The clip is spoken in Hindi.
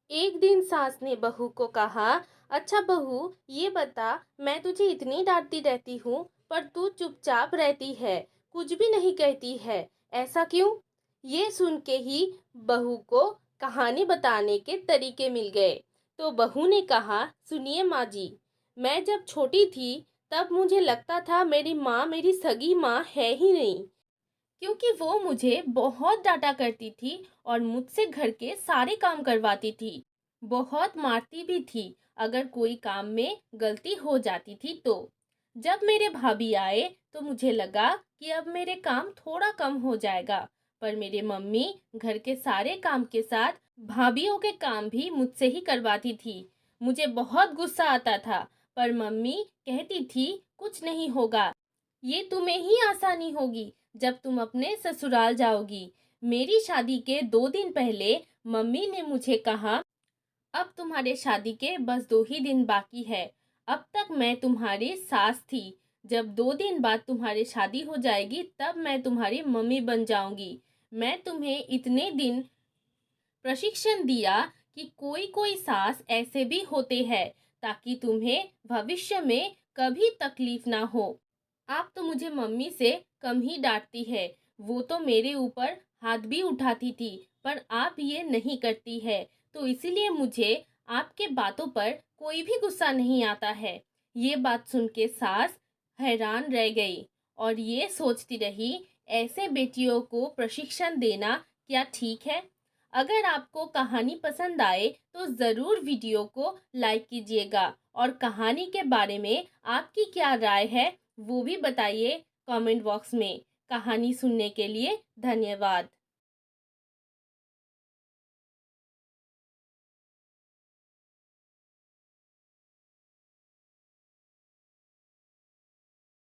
एक दिन सास ने बहू को कहा, अच्छा बहू, ये बता, मैं तुझे इतनी डांटती रहती हूँ पर तू चुपचाप रहती है, कुछ भी नहीं कहती है, ऐसा क्यों? ये सुन के ही बहू को कहानी बताने के तरीके मिल गए। तो बहू ने कहा, सुनिए माँ जी, मैं जब छोटी थी तब मुझे लगता था मेरी माँ मेरी सगी माँ है ही नहीं, क्योंकि वो मुझे बहुत डांटा करती थी और मुझसे घर के सारे काम करवाती थी। बहुत मारती भी थी अगर कोई काम में गलती हो जाती थी तो। जब मेरे भाभी आए तो मुझे लगा कि अब मेरे काम थोड़ा कम हो जाएगा, पर मेरे मम्मी घर के सारे काम के साथ भाभीयों के काम भी मुझसे ही करवाती थी। मुझे बहुत गुस्सा आता था, पर मम्मी कहती थी कुछ नहीं होगा, ये तुम्हें ही आसानी होगी जब तुम अपने ससुराल जाओगी। मेरी शादी के 2 दिन पहले मम्मी ने मुझे कहा, अब तुम्हारे शादी के बस 2 ही दिन बाकी है। अब तक मैं तुम्हारी सास थी, जब 2 दिन बाद तुम्हारी शादी हो जाएगी तब मैं तुम्हारी मम्मी बन जाऊंगी। मैं तुम्हें इतने दिन प्रशिक्षण दिया कि कोई कोई सास ऐसे भी होते हैं, ताकि तुम्हें भविष्य में कभी तकलीफ ना हो। आप तो मुझे मम्मी से कम ही डांटती है, वो तो मेरे ऊपर हाथ भी उठाती थी, पर आप ये नहीं करती है, तो इसीलिए मुझे आपके बातों पर कोई भी गुस्सा नहीं आता है। ये बात सुन के सास हैरान रह गई और ये सोचती रही, ऐसे बेटियों को प्रशिक्षण देना क्या ठीक है? अगर आपको कहानी पसंद आए तो ज़रूर वीडियो को लाइक कीजिएगा और कहानी के बारे में आपकी क्या राय है वो भी बताइए कमेंट बॉक्स में। कहानी सुनने के लिए धन्यवाद।